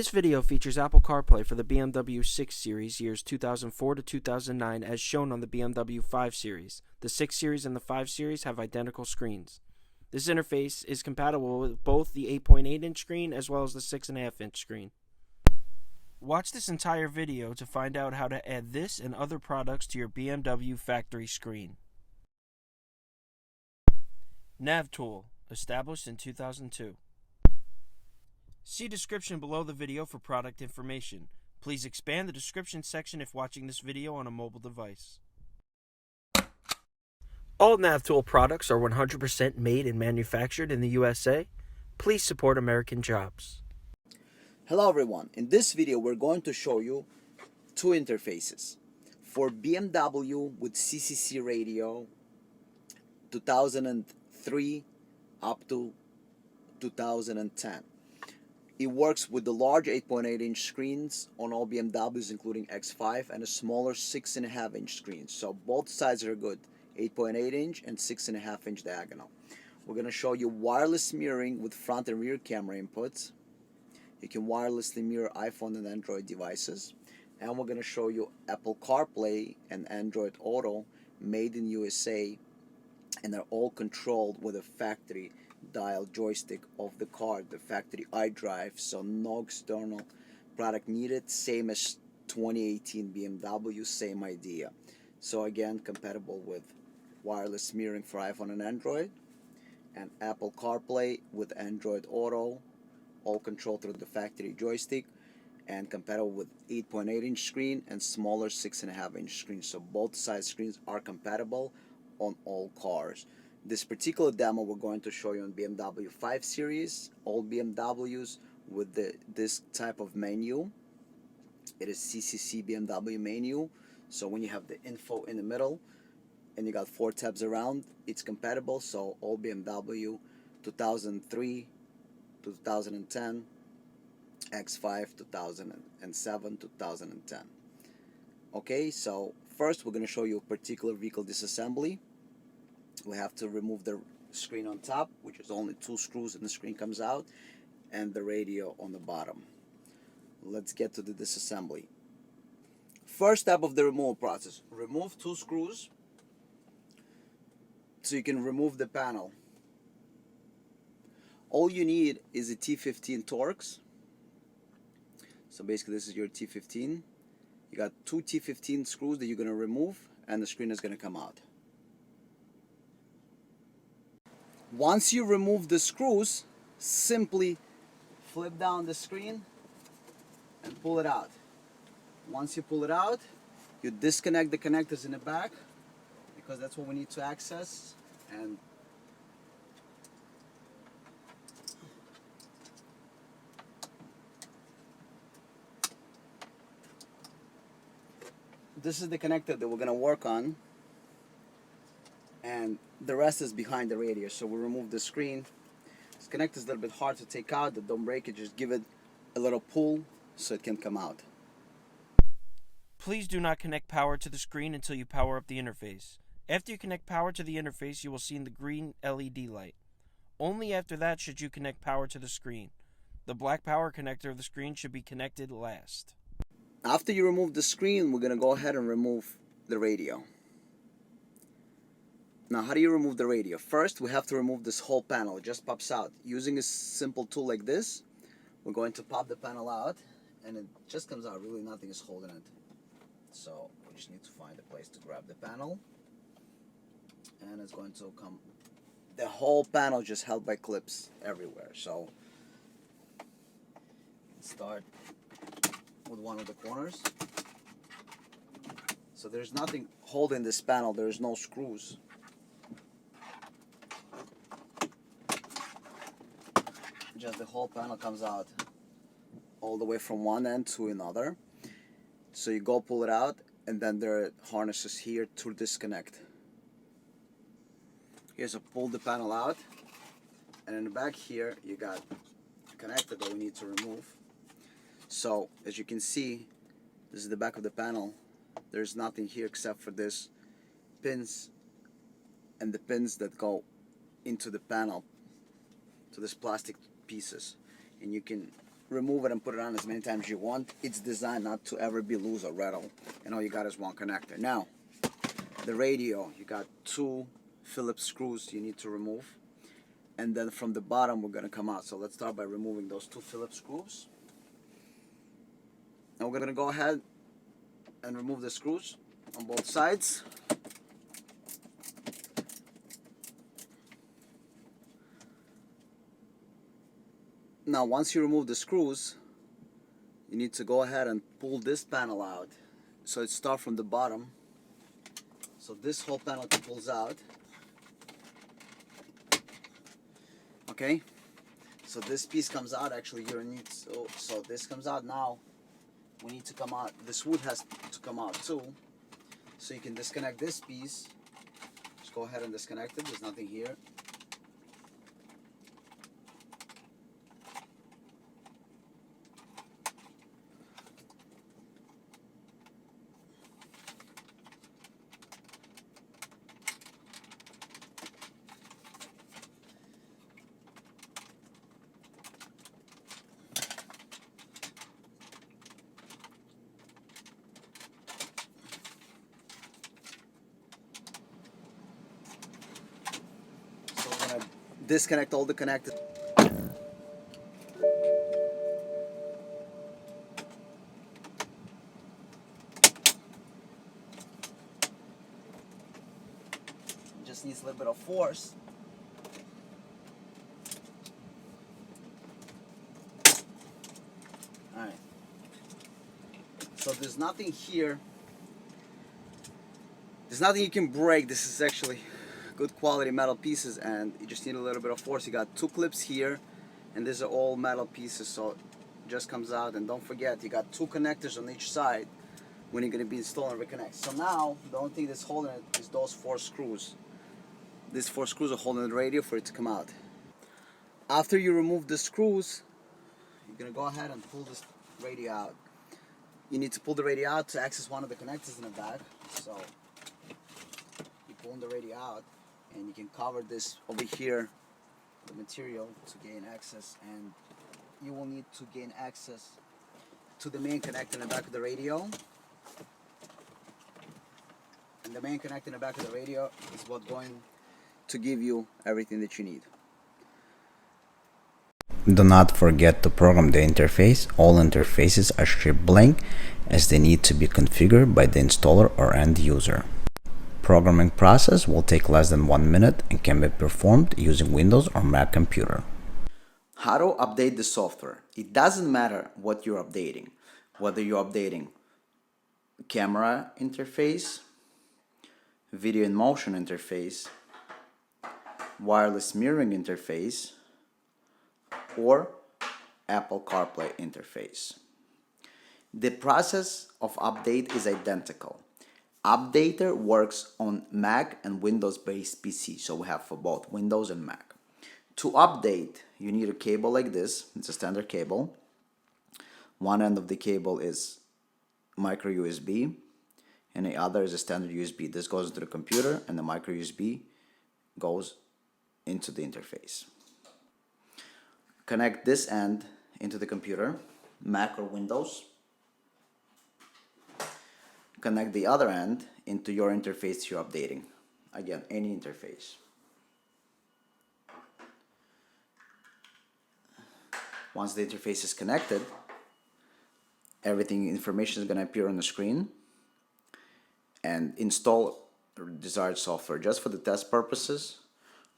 This video features Apple CarPlay for the BMW 6 Series years 2004 to 2009 as shown on the BMW 5 Series. The 6 Series and the 5 Series have identical screens. This interface is compatible with both the 8.8-inch screen as well as the 6.5-inch screen. Watch this entire video to find out how to add this and other products to your BMW factory screen. NavTool, established in 2002. See description below the video for product information. Please expand the description section if watching this video on a mobile device. All NavTool products are 100% made and manufactured in the USA. Please support American jobs. Hello everyone, in this video we're going to show you two interfaces for BMW with CCC radio 2003 up to 2010. It works with the large 8.8-inch screens on all BMWs including X5 and a smaller 6.5-inch screen, so both sides are good, 8.8-inch and 6.5-inch diagonal. We're going to show you wireless mirroring with front and rear camera inputs. You can wirelessly mirror iPhone and Android devices, and we're going to show you Apple CarPlay and Android Auto made in USA, and they're all controlled with a factory dial joystick of the car, the factory iDrive, so no external product needed, same as 2018 BMW, same idea. So again, compatible with wireless mirroring for iPhone and Android, and Apple CarPlay with Android Auto, all controlled through the factory joystick, and compatible with 8.8-inch screen and smaller 6.5-inch screen. So both side screens are compatible on all cars. This particular demo we're going to show you on BMW 5 Series, all BMWs with this type of menu. It is CCC BMW menu. So when you have the info in the middle and you got 4 tabs around, it's compatible. So all BMW 2003 to 2010, X5 2007 2010. Okay, so first we're going to show you a particular vehicle disassembly. We have to remove the screen on top, which is only 2 screws and the screen comes out, and the radio on the bottom. Let's get to the disassembly. First step of the removal process, remove 2 screws so you can remove the panel. All you need is a T15 Torx. So basically this is your T15. You got 2 T15 screws that you're going to remove, and the screen is going to come out. Once you remove the screws, simply flip down the screen and pull it out. Once you pull it out, you disconnect the connectors in the back, because that's what we need to access, and this is the connector that we're going to work on, and the rest is behind the radio. So we remove the screen. This connector is a little bit hard to take out, but don't break it, just give it a little pull so it can come out. Please do not connect power to the screen until you power up the interface. After you connect power to the interface, you will see the green LED light. Only after that should you connect power to the screen. The black power connector of the screen should be connected last. After you remove the screen, we're going to go ahead and remove the radio. Now, how do you remove the radio? First, we have to remove this whole panel. It just pops out. Using a simple tool like this, we're going to pop the panel out, and it just comes out. Really, nothing is holding it. So we just need to find a place to grab the panel, and it's going to come. The whole panel just held by clips everywhere. So let's start with one of the corners. So there's nothing holding this panel. There's no screws. Just the whole panel comes out all the way from one end to another. So you go pull it out, and then there are harnesses here to disconnect. Okay, so pull the panel out, and in the back here you got a connector that we need to remove. So as you can see, this is the back of the panel. There's nothing here except for this pins and the pins that go into the panel, to this plastic pieces, and you can remove it and put it on as many times as you want. It's designed not to ever be loose or rattle, and all you got is one connector. Now, the radio, you got two Phillips screws you need to remove, and then from the bottom we're going to come out. So let's start by removing those two Phillips screws, and we're going to go ahead and remove the screws on both sides. Now once you remove the screws, you need to go ahead and pull this panel out. So it starts from the bottom. So this whole panel pulls out. Okay, so this piece comes out. Actually here needs, so this comes out. Now we need to come out, this wood has to come out too. So you can disconnect this piece. Just go ahead and disconnect it. There's nothing here. So we're gonna disconnect all the connectors. Just needs a little bit of force. Alright. So there's nothing here. There's nothing you can break. This is actually good quality metal pieces, and you just need a little bit of force. You got two clips here, and these are all metal pieces, so it just comes out. And don't forget, you got two connectors on each side when you're going to be installing and reconnect. So now the only thing that's holding it is those four screws. These four screws are holding the radio for it to come out. After you remove the screws, you're going to go ahead and pull this radio out. You need to pull the radio out to access one of the connectors in the back. So you pull the radio out, and you can cover this over here, the material, to gain access. And you will need to gain access to the main connector in the back of the radio. And the main connector in the back of the radio is what's going to give you everything that you need. Do not forget to program the interface. All interfaces are shipped blank as they need to be configured by the installer or end user. Programming process will take less than 1 minute and can be performed using Windows or Mac computer. How to update the software. It doesn't matter what you're updating, whether you're updating camera interface, video in motion interface, wireless mirroring interface, or Apple CarPlay interface. The process of update is identical. Updater works on Mac and Windows-based PC, so we have for both Windows and Mac. To update, you need a cable like this. It's a standard cable. One end of the cable is micro USB, and the other is a standard USB. This goes into the computer, and the micro USB goes into the interface. Connect this end into the computer, Mac or Windows. Connect the other end into your interface you're updating. Again, any interface. Once the interface is connected, everything information is going to appear on the screen, and install the desired software. Just for the test purposes,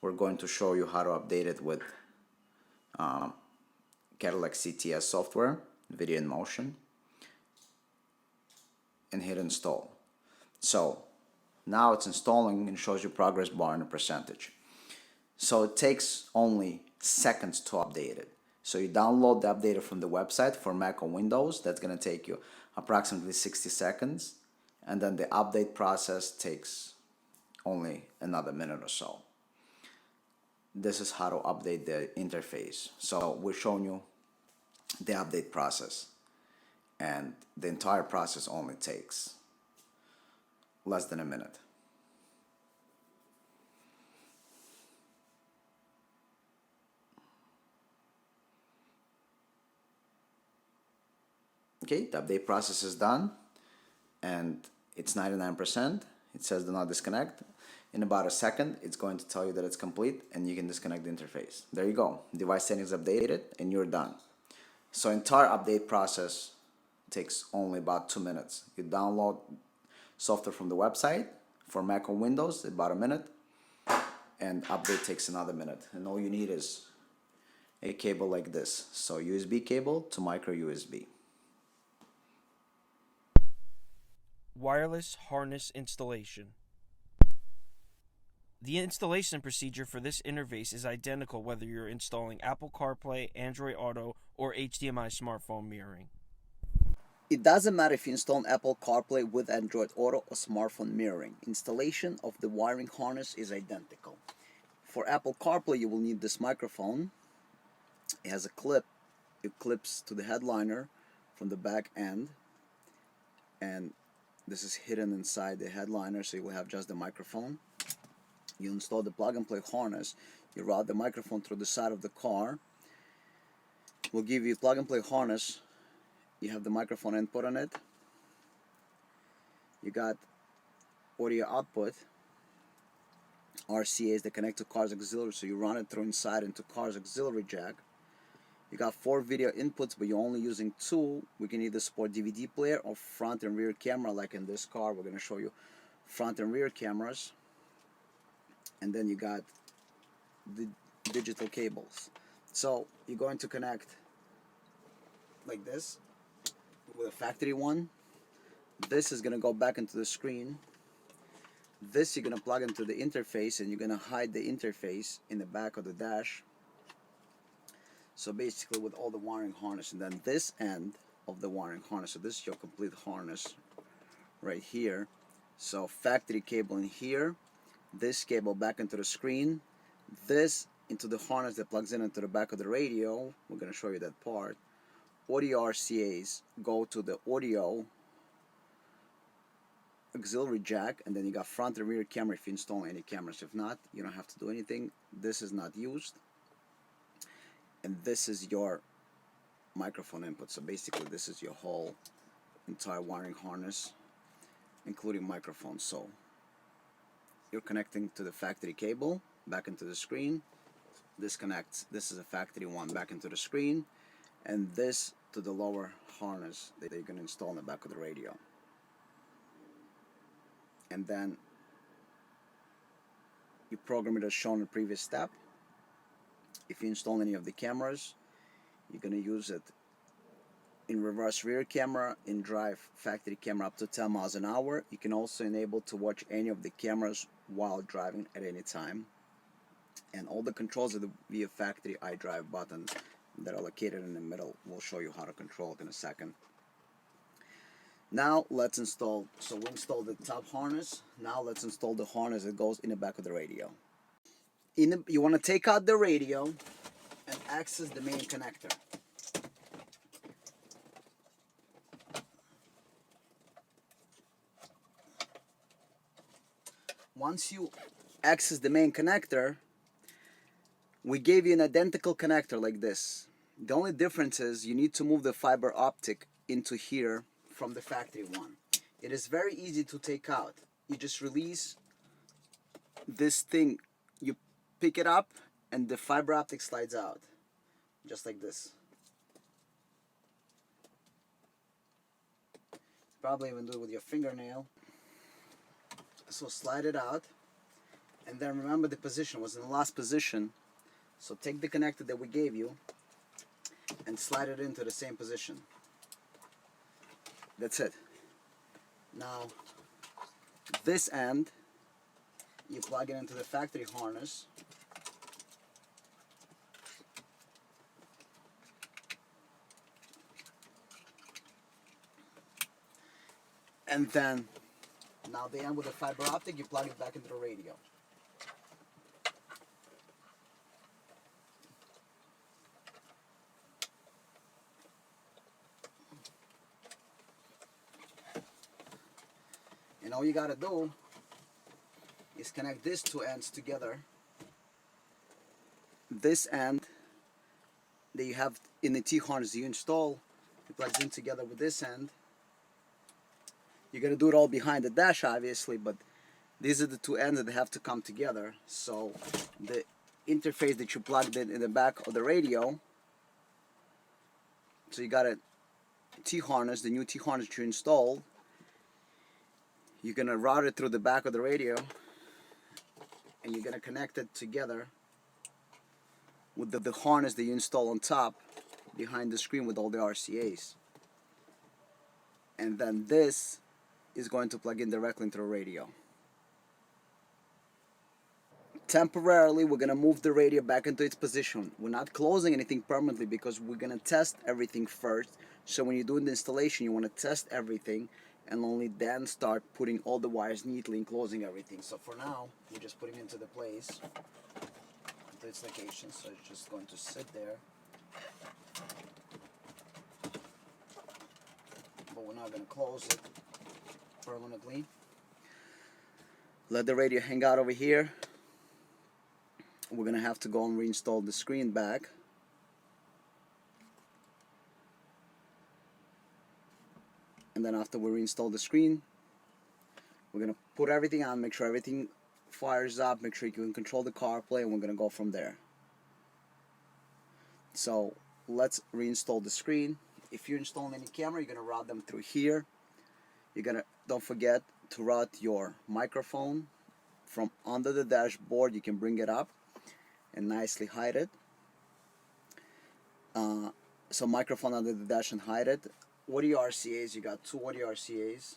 we're going to show you how to update it with Cadillac CTS software, video in motion, and hit install. So now it's installing and shows you progress bar and a percentage. So it takes only seconds to update it. So you download the updater from the website for Mac or Windows. That's going to take you approximately 60 seconds. And then the update process takes only another minute or so. This is how to update the interface. So we're showing you the update process. And the entire process only takes less than a minute. Okay, the update process is done and it's 99%. It says do not disconnect. In about a second, it's going to tell you that it's complete and you can disconnect the interface. There you go. Device settings updated and you're done. So entire update process takes only about 2 minutes. You download software from the website. For Mac or Windows, about a minute, and update takes another minute. And all you need is a cable like this. So USB cable to micro USB. Wireless harness installation. The installation procedure for this interface is identical whether you're installing Apple CarPlay, Android Auto, or HDMI smartphone mirroring. It doesn't matter if you install Apple CarPlay with Android Auto or smartphone mirroring. Installation of the wiring harness is identical. For Apple CarPlay, you will need this microphone. It has a clip. It clips to the headliner from the back end. And this is hidden inside the headliner, so you will have just the microphone. You install the plug-and-play harness. You route the microphone through the side of the car. We'll give you a plug-and-play harness. You have the microphone input on it. You got audio output. RCAs that connect to car's auxiliary, so you run it through inside into car's auxiliary jack. You got 4 video inputs, but you're only using 2. We can either support DVD player or front and rear camera, like in this car. We're going to show you front and rear cameras. And then you got the digital cables. So you're going to connect like this with a factory one. This is going to go back into the screen. This you're going to plug into the interface, and you're going to hide the interface in the back of the dash. So basically with all the wiring harness, and then this end of the wiring harness, so this is your complete harness right here. So factory cable in here, this cable back into the screen, this into the harness that plugs in into the back of the radio. We're going to show you that part. Audio RCAs go to the audio auxiliary jack, and then you got front and rear camera if you install any cameras. If not, you don't have to do anything. This is not used. And this is your microphone input. So basically this is your whole entire wiring harness, including microphones. So you're connecting to the factory cable back into the screen. This connects, this is a factory one, back into the screen, and this to the lower harness that you're going to install in the back of the radio. And then you program it as shown in the previous step. If you install any of the cameras, you're going to use it in reverse rear camera, in drive factory camera up to 10 miles an hour. You can also enable to watch any of the cameras while driving at any time. And all the controls are via factory iDrive button that are located in the middle. We'll show you how to control it in a second. Now let's install, so we installed the top harness. Now let's install the harness that goes in the back of the radio. You want to take out the radio and access the main connector. Once you access the main connector, we gave you an identical connector like this. The only difference is you need to move the fiber optic into here from the factory one. It is very easy to take out. You just release this thing, you pick it up, and the fiber optic slides out, just like this. Probably even do it with your fingernail. So slide it out, and then remember the position was in the last position. So take the connector that we gave you and slide it into the same position. That's it. Now this end, you plug it into the factory harness. And then, now the end with the fiber optic, you plug it back into the radio. And all you gotta do is connect these two ends together. This end that you have in the T-harness you install It plugs in together with this end. You're gonna do it all behind the dash, obviously, but these are the two ends that have to come together. So the interface that you plugged in the back of the radio, so you got a T-harness, the new T-harness that you installed, you're gonna route it through the back of the radio, and you're gonna connect it together with the harness that you install on top behind the screen with all the RCAs. And then this is going to plug in directly into the radio. Temporarily, we're going to move the radio back into its position. We're not closing anything permanently because we're going to test everything first. So when you're doing the installation, you want to test everything and only then start putting all the wires neatly and closing everything. So for now, we're just putting it into the place, into its location. So it's just going to sit there. But we're not going to close it permanently. Let the radio hang out over here. We're going to have to go and reinstall the screen back. And then after we reinstall the screen, we're going to put everything on, make sure everything fires up, make sure you can control the CarPlay, and we're going to go from there. So let's reinstall the screen. If you're installing any camera, you're going to route them through here. You're going to, don't forget to route your microphone from under the dashboard. You can bring it up and nicely hide it. So microphone under the dash and hide it. Audio RCAs, you got two audio RCAs.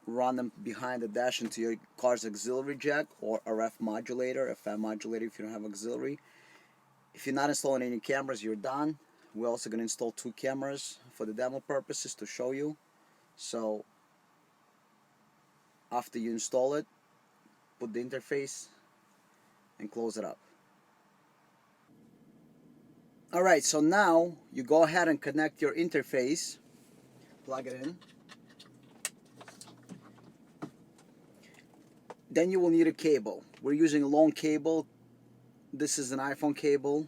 Run them behind the dash into your car's auxiliary jack or a RF modulator, FM modulator if you don't have auxiliary. If you're not installing any cameras, you're done. We're also going to install two cameras for the demo purposes to show you. So after you install it, put the interface and close it up. Alright, so now you go ahead and connect your interface, plug it in. Then you will need a cable. We're using a long cable. This is an iPhone cable.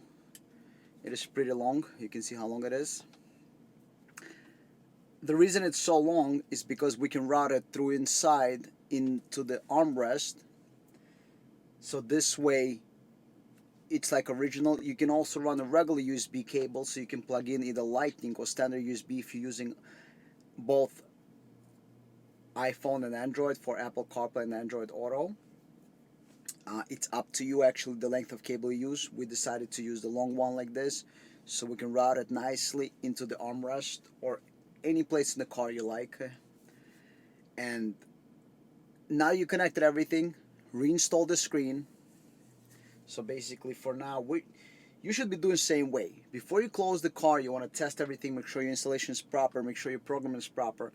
It is pretty long. You can see how long it is. The reason it's so long is because we can route it through inside into the armrest. So this way it's like original. You can also run a regular USB cable, so you can plug in either Lightning or standard USB if you're using both iPhone and Android for Apple CarPlay and Android Auto. It's up to you actually the length of cable you use. We decided to use the long one like this so we can route it nicely into the armrest or any place in the car you like. And now you connected everything, reinstall the screen. So basically for now, you should be doing the same way. Before you close the car, you want to test everything, make sure your installation is proper, make sure your program is proper.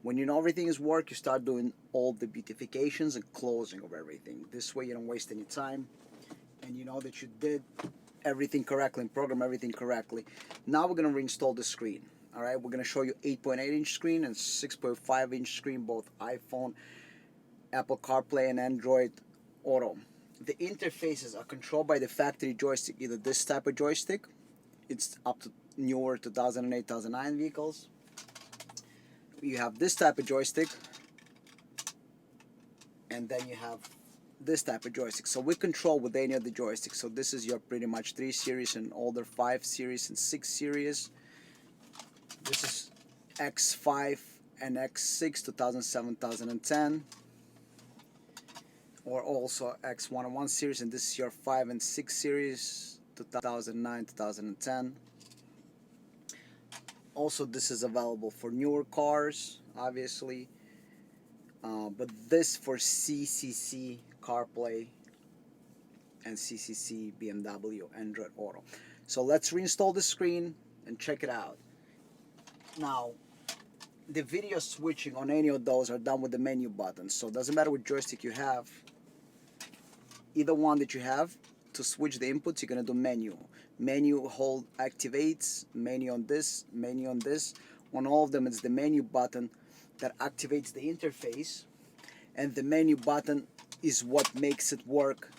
When you know everything is work, you start doing all the beautifications and closing of everything. This way you don't waste any time and you know that you did everything correctly and program everything correctly. Now we're going to reinstall the screen. Alright, we're going to show you 8.8-inch screen and 6.5-inch screen, both iPhone, Apple CarPlay and Android Auto. The interfaces are controlled by the factory joystick, either this type of joystick, it's up to newer 2008, 2009 vehicles. You have this type of joystick, and then you have this type of joystick. So we control with any of the joysticks. So this is your pretty much 3 series and older 5 series and 6 series. This is X5 and X6 2007, 2010. Or also X101 series, and this is your 5 and 6 series 2009, 2010. Also, this is available for newer cars, obviously, but this for CCC CarPlay and CCC BMW Android Auto. So let's reinstall the screen and check it out. Now, the video switching on any of those are done with the menu buttons, so it doesn't matter what joystick you have. Either one that you have, to switch the inputs, you're going to do menu. Menu hold activates, menu on this, menu on this. On all of them, it's the menu button that activates the interface, and the menu button is what makes it work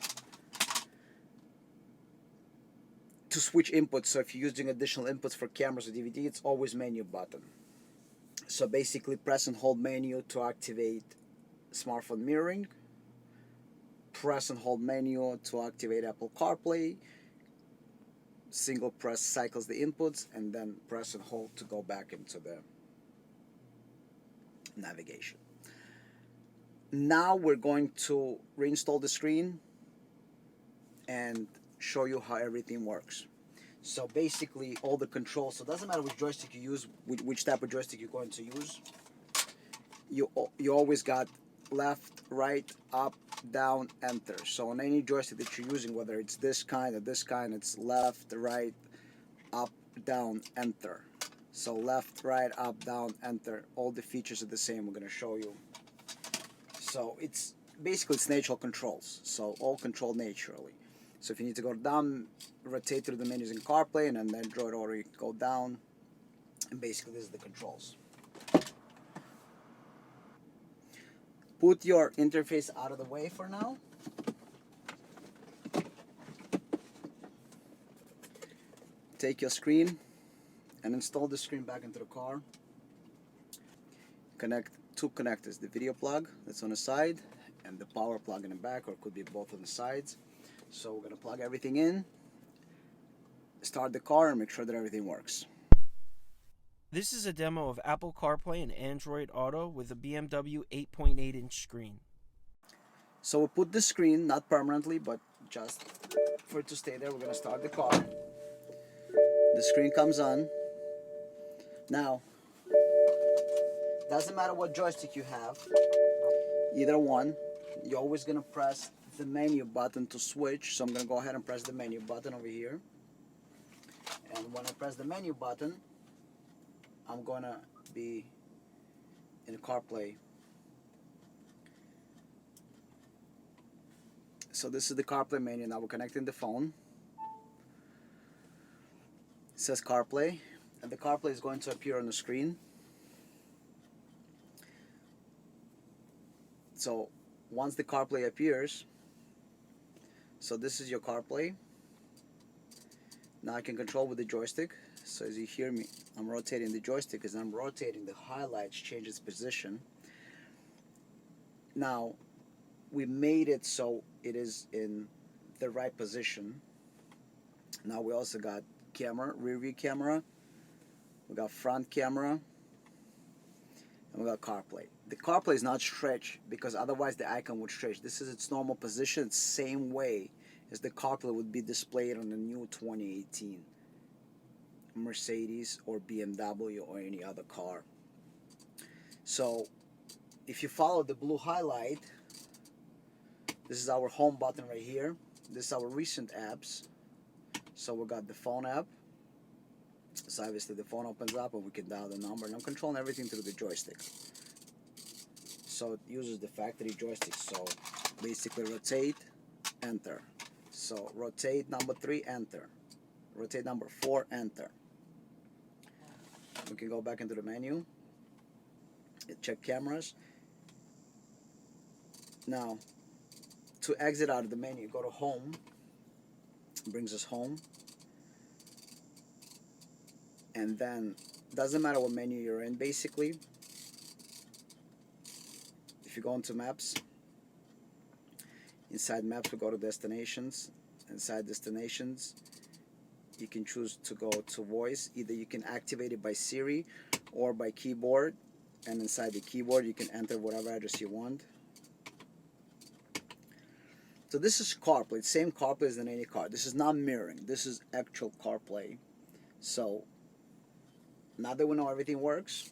to switch inputs. So if you're using additional inputs for cameras or DVD, it's always menu button. So basically press and hold menu to activate smartphone mirroring, press and hold menu to activate Apple CarPlay, single press cycles the inputs, and then press and hold to go back into the navigation. Now we're going to reinstall the screen and show you how everything works. So basically all the controls, so it doesn't matter which joystick you use, which type of joystick you're going to use, you always got left, right, up, down, enter. So on any joystick that you're using, whether it's this kind or this kind, it's left, right, up, down, enter. So left, right, up, down, enter. All the features are the same. We're going to show you. So it's basically it's natural controls. So all controlled naturally. So if you need to go down, rotate through the menus in CarPlay, and then Android Auto, you can go down. And basically this is the controls. Put your interface out of the way for now. Take your screen and install the screen back into the car. Connect two connectors, the video plug that's on the side and the power plug in the back, or it could be both on the sides. So we're going to plug everything in, start the car, and make sure that everything works. This is a demo of Apple CarPlay and Android Auto with a BMW 8.8-inch screen. So we'll put the screen, not permanently, but just for it to stay there. We're going to start the car. The screen comes on. Now, doesn't matter what joystick you have, either one, you're always going to press the menu button to switch. So I'm going to go ahead and press the menu button over here. And when I press the menu button, I'm going to be in CarPlay. So this is the CarPlay menu. Now we're connecting the phone. It says CarPlay, and the CarPlay is going to appear on the screen. So once the CarPlay appears, so this is your CarPlay. Now I can control with the joystick. So as you hear me, I'm rotating the joystick. As I'm rotating, the highlights change its position. Now we made it so it is in the right position. Now we also got camera, rear view camera, we got front camera, and we got CarPlay. The CarPlay is not stretched because otherwise the icon would stretch. This is its normal position, same way as the CarPlay would be displayed on the new 2018 Mercedes or BMW or any other car. So if you follow the blue highlight, this is our home button right here. This is our recent apps. So we got the phone app. So obviously the phone opens up and we can dial the number, and I'm controlling everything through the joystick. So it uses the factory joystick. So basically rotate, enter. So rotate number 3, enter. Rotate number 4, enter. We can go back into the menu, check cameras. Now to exit out of the menu, go to home. It brings us home. And then doesn't matter what menu you're in, basically. If you go into maps, inside maps we go to destinations. Inside destinations you can choose to go to voice. Either you can activate it by Siri or by keyboard, and inside the keyboard you can enter whatever address you want. So this is CarPlay, same CarPlay as in any car. This is not mirroring, this is actual CarPlay. So now that we know everything works,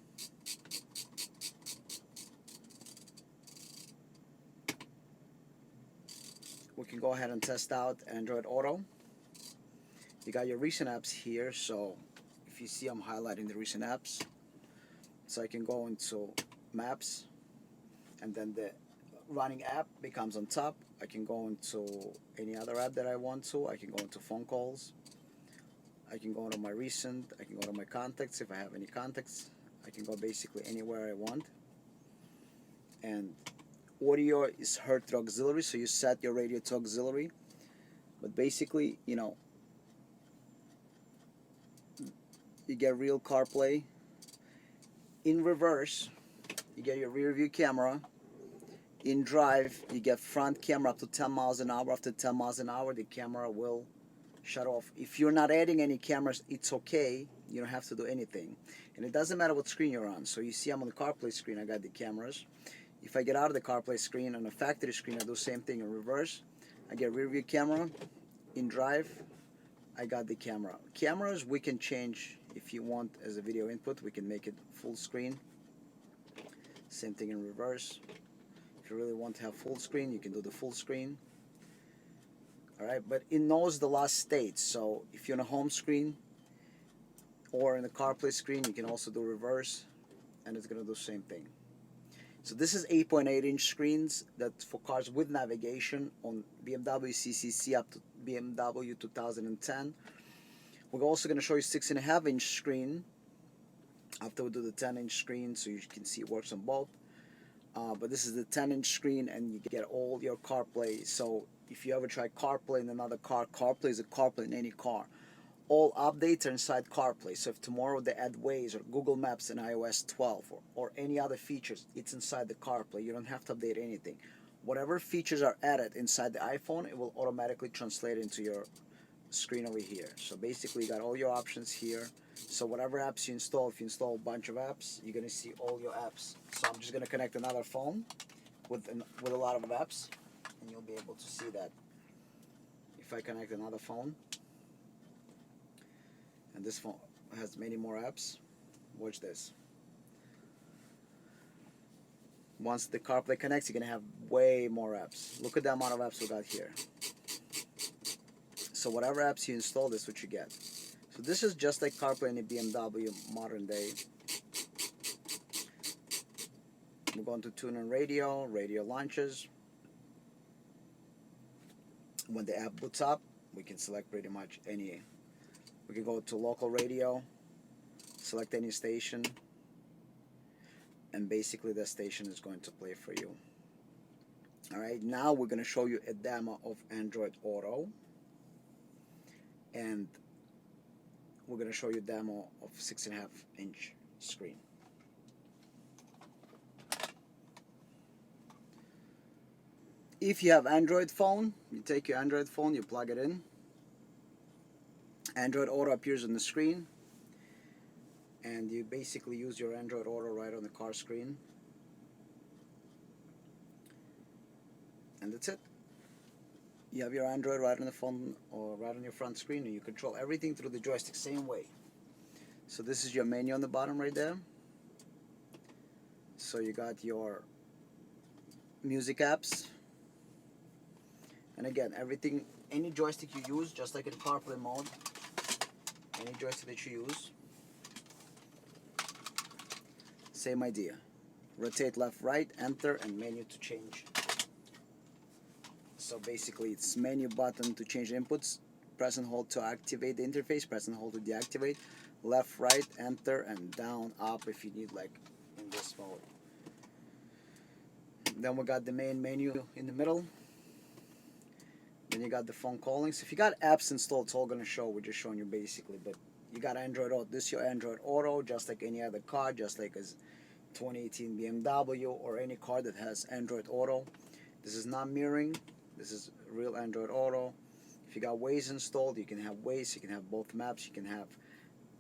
we can go ahead and test out Android Auto. You got your recent apps here, so if you see, I'm highlighting the recent apps. So I can go into maps, and then the running app becomes on top. I can go into any other app that I want to. I can go into phone calls. I can go into my recent. I can go to my contacts if I have any contacts. I can go basically anywhere I want. And audio is heard through auxiliary, so you set your radio to auxiliary. But basically, you know, you get real CarPlay. In reverse, you get your rear view camera. In drive, you get front camera up to 10 miles an hour. After 10 miles an hour, the camera will shut off. If you're not adding any cameras, it's okay. You don't have to do anything. And it doesn't matter what screen you're on. So you see I'm on the CarPlay screen, I got the cameras. If I get out of the CarPlay screen, on the factory screen, I do the same thing in reverse. I get rear view camera. In drive, I got the camera. Cameras we can change if you want as a video input. We can make it full screen. Same thing in reverse. If you really want to have full screen, you can do the full screen. Alright, but it knows the last state. So if you're on a home screen or in the CarPlay screen, you can also do reverse, and it's going to do the same thing. So this is 8.8-inch screens that's for cars with navigation on BMW CCC up to BMW 2010. We're also going to show you 6.5-inch screen after we do the 10-inch screen, so you can see it works on both. But this is the 10-inch screen, and you get all your CarPlay. So if you ever try CarPlay in another car, CarPlay is a CarPlay in any car. All updates are inside CarPlay. So if tomorrow they add Waze or Google Maps in iOS 12 or any other features, it's inside the CarPlay. You don't have to update anything. Whatever features are added inside the iPhone, it will automatically translate into your screen over here. So basically you got all your options here. So whatever apps you install, if you install a bunch of apps, you're going to see all your apps. So I'm just going to connect another phone with a lot of apps, and you'll be able to see that. If I connect another phone, and this phone has many more apps, watch this. Once the CarPlay connects, you're going to have way more apps. Look at the amount of apps we got here. So whatever apps you install, this is what you get. So this is just like CarPlay in a BMW modern day. We're going to tune in radio launches. When the app boots up, we can select pretty much any. We can go to local radio, select any station, and basically the station is going to play for you. Alright, now we're going to show you a demo of Android Auto, and we're going to show you a demo of 6.5-inch screen. If you have Android phone, you take your Android phone, you plug it in. Android Auto appears on the screen, and you basically use your Android Auto right on the car screen, and that's it. You have your Android right on the phone or right on your front screen, and you control everything through the joystick same way. So this is your menu on the bottom right there. So you got your music apps, and again, everything, any joystick you use, just like in CarPlay mode, any joystick that you use, same idea. Rotate left, right, enter, and menu to change. So basically it's menu button to change inputs, press and hold to activate the interface, press and hold to deactivate, left, right, enter, and down, up if you need, like in this mode. Then we got the main menu in the middle. Then you got the phone calling. So if you got apps installed, it's all going to show. We're just showing you basically. But you got Android Auto. This is your Android Auto, just like any other car, just like as 2018 BMW or any car that has Android Auto. This is not mirroring. This is real Android Auto. If you got Waze installed, you can have Waze. You can have both maps. You can have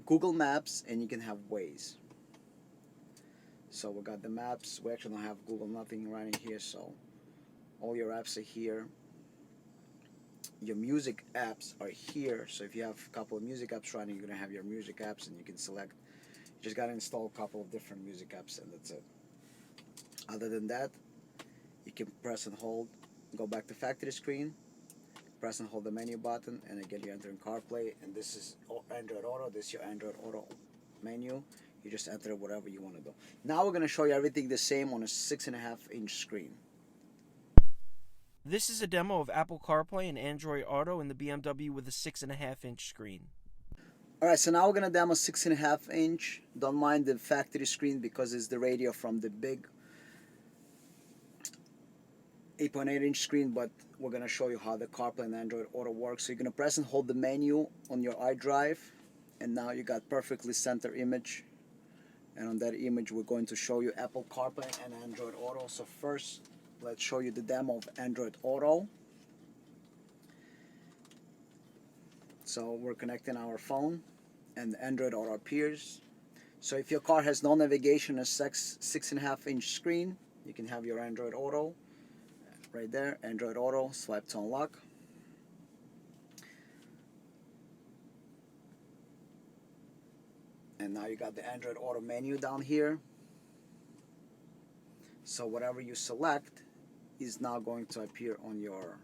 Google Maps, and you can have Waze. So we got the maps. We actually don't have Google, nothing running here. So all your apps are here. Your music apps are here, so if you have a couple of music apps running, you're going to have your music apps, and you can select. You just got to install a couple of different music apps, and that's it. Other than that, you can press and hold, go back to factory screen, press and hold the menu button, and again you're entering CarPlay, and this is Android Auto. This is your Android Auto menu. You just enter whatever you want to do. Now we're going to show you everything the same on a 6.5-inch screen. This is a demo of Apple CarPlay and Android Auto in the BMW with a 6.5-inch screen. Alright, so now we're going to demo 6.5-inch. Don't mind the factory screen because it's the radio from the big 8.8-inch screen, but we're going to show you how the CarPlay and Android Auto works. So you're going to press and hold the menu on your iDrive, and now you got perfectly center image, and on that image we're going to show you Apple CarPlay and Android Auto. So first, let's show you the demo of Android Auto. So we're connecting our phone and Android Auto appears. So if your car has no navigation, a 6.5-inch screen, you can have your Android Auto right there. Android Auto, swipe to unlock. And now you got the Android Auto menu down here. So whatever you select is now going to appear on your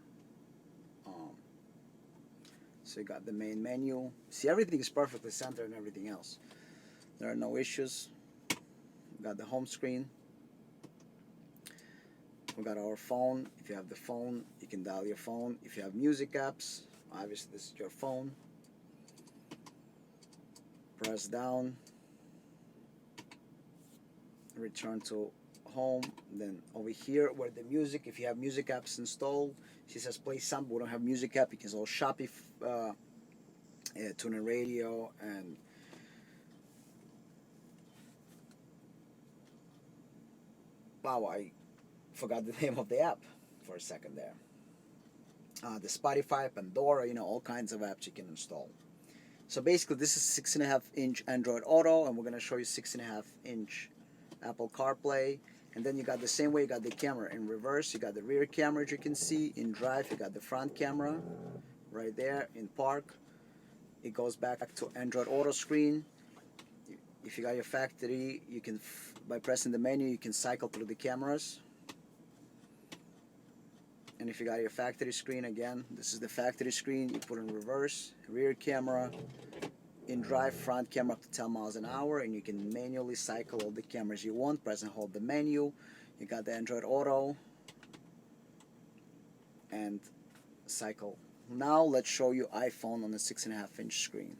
so you got the main menu. See, everything is perfectly centered and everything else. There are no issues. We got the home screen. We got our phone. If you have the phone, you can dial your phone. If you have music apps, obviously this is your phone. Press down. Return to home. Then over here where the music, if you have music apps installed, she says play some. We don't have music app. You can install Shopee, TuneIn Radio, and wow, I forgot the name of the app for a second there. The Spotify, Pandora, all kinds of apps you can install. So basically this is 6.5-inch Android Auto, and we're going to show you 6.5-inch Apple CarPlay. And then you got the same way, you got the camera in reverse, you got the rear camera, as you can see. In drive, you got the front camera right there. In park, it goes back to Android Auto screen. If you got your factory, you can, by pressing the menu, you can cycle through the cameras. And if you got your factory screen, again, this is the factory screen, you put in reverse, rear camera, in drive, front camera up to 10 miles an hour, and you can manually cycle all the cameras you want. Press and hold the menu. You got the Android Auto and cycle. Now let's show you iPhone on the 6.5-inch screen.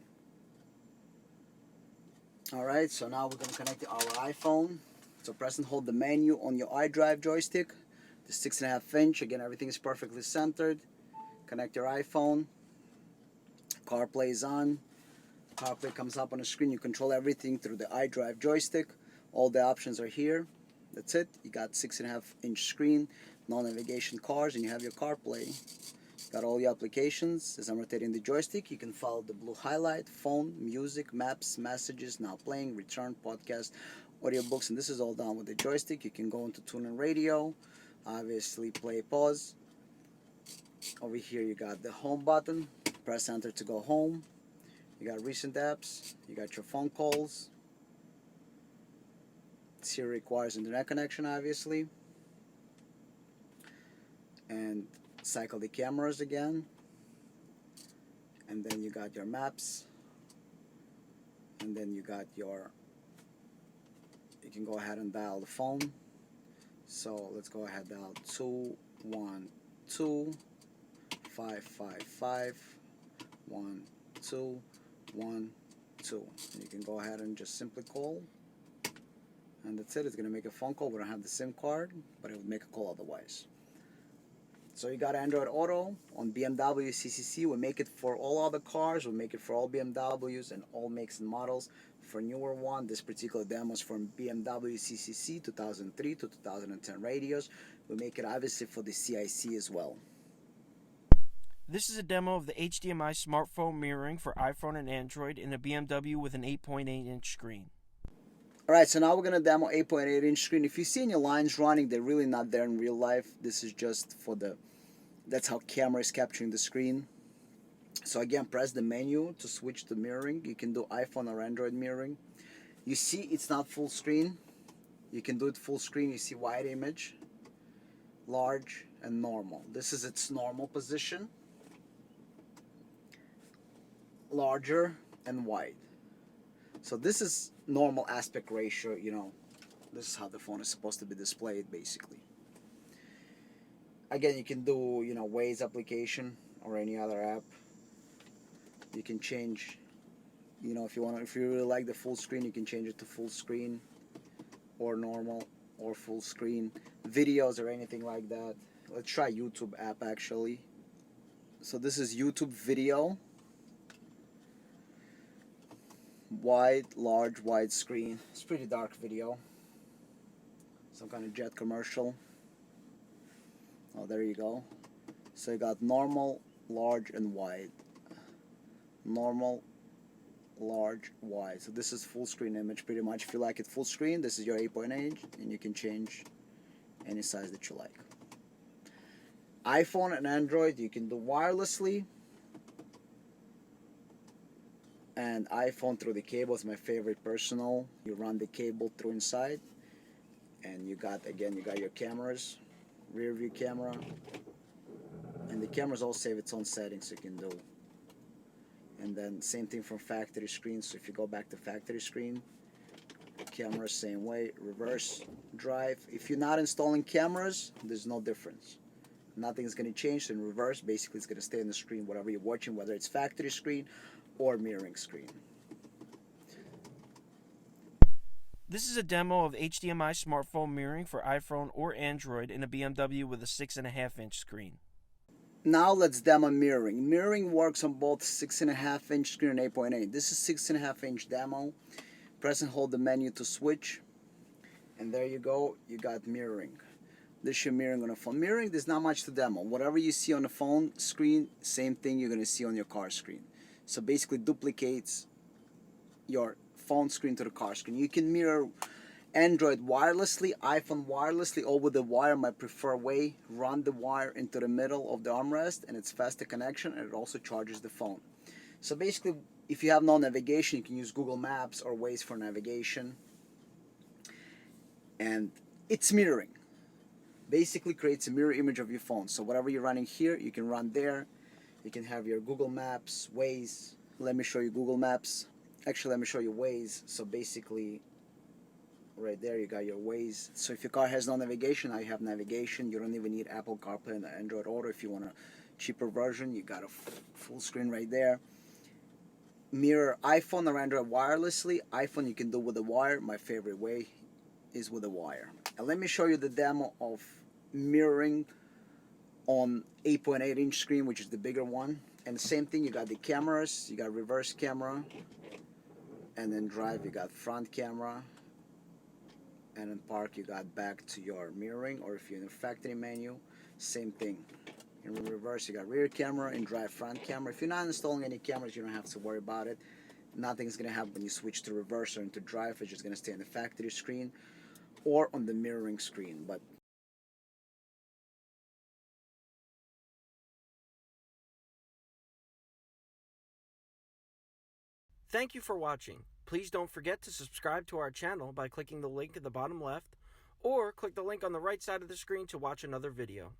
Alright, so now we're going to connect our iPhone. So press and hold the menu on your iDrive joystick. The 6.5-inch, again, everything is perfectly centered. Connect your iPhone. CarPlay is on. CarPlay comes up on the screen. You control everything through the iDrive joystick. All the options are here. That's it. You got 6.5-inch screen, no navigation cars, and you have your CarPlay. Got all your applications. As I'm rotating the joystick, you can follow the blue highlight, phone, music, maps, messages, now playing, return, podcast, audiobooks, and this is all done with the joystick. You can go into TuneIn Radio, obviously play, pause. Over here you got the home button. Press enter to go home. You got recent apps. You got your phone calls. This here requires internet connection, obviously. And cycle the cameras again. And then you got your maps. And then you got your, you can go ahead and dial the phone. So let's go ahead, dial 212-555-1212. And you can go ahead and just simply call, and that's it. It's going to make a phone call. We don't have the SIM card, but it would make a call otherwise. So you got Android Auto on BMW CCC. We make it for all other cars. We make it for all BMWs and all makes and models. For newer one, this particular demo is from BMW CCC 2003 to 2010 radios. We make it obviously for the CIC as well. This is a demo of the HDMI smartphone mirroring for iPhone and Android in a BMW with an 8.8-inch screen. Alright, so now we're going to demo 8.8-inch screen. If you see any lines running, they're really not there in real life. This is just for the, that's how camera is capturing the screen. So again, press the menu to switch to mirroring. You can do iPhone or Android mirroring. You see it's not full screen. You can do it full screen. You see wide image, large, and normal. This is its normal position. Larger and wide. So this is normal aspect ratio, this is how the phone is supposed to be displayed basically. Again, you can do, Waze application or any other app. You can change, if you really like the full screen, you can change it to full screen or normal or full screen. Videos or anything like that. Let's try YouTube app actually. So this is YouTube video. large, wide screen. It's pretty dark video. Some kind of jet commercial. Oh, there you go. So you got normal, large, and wide. Normal, large, wide. So this is full screen image pretty much. If you like it full screen, this is your 8.8, and you can change any size that you like. iPhone and Android you can do wirelessly, and iPhone through the cable is my favorite personal. You run the cable through inside, and you got your cameras, rear view camera, and the cameras all save its own settings you can do. And then same thing from factory screen. So if you go back to factory screen, camera same way, reverse drive. If you're not installing cameras, there's no difference. Nothing's going to change. In reverse, basically it's going to stay on the screen whatever you're watching, whether it's factory screen or mirroring screen. This is a demo of HDMI smartphone mirroring for iPhone or Android in a BMW with a 6.5-inch screen. Now let's demo mirroring. Mirroring works on both 6.5-inch screen and 8.8. This is 6.5-inch demo. Press and hold the menu to switch, and there you go. You got mirroring. This is your mirroring on a phone. Mirroring, there's not much to demo. Whatever you see on the phone screen, same thing you're going to see on your car screen. So basically duplicates your phone screen to the car screen. You can mirror Android wirelessly, iPhone wirelessly, over the wire, my preferred way. Run the wire into the middle of the armrest, and it's faster connection, and it also charges the phone. So basically, if you have no navigation, you can use Google Maps or Waze for navigation. And it's mirroring. Basically creates a mirror image of your phone. So whatever you're running here, you can run there. You can have your Google Maps, Waze. Let me show you Google Maps. Actually, let me show you Waze. So basically, right there you got your Waze. So if your car has no navigation, now you have navigation. You don't even need Apple CarPlay and Android Auto. If you want a cheaper version, you got a full screen right there. Mirror iPhone or Android wirelessly. iPhone you can do with a wire. My favorite way is with a wire. And let me show you the demo of mirroring on 8.8-inch screen, which is the bigger one. And the same thing, you got the cameras, you got reverse camera, and then drive you got front camera, and in park you got back to your mirroring. Or if you're in the factory menu, same thing. In reverse you got rear camera, and drive front camera. If you're not installing any cameras, you don't have to worry about it. Nothing's gonna happen when you switch to reverse or into drive. It's just gonna stay on the factory screen or on the mirroring screen. But Thank you for watching. Please don't forget to subscribe to our channel by clicking the link in the bottom left, or click the link on the right side of the screen to watch another video.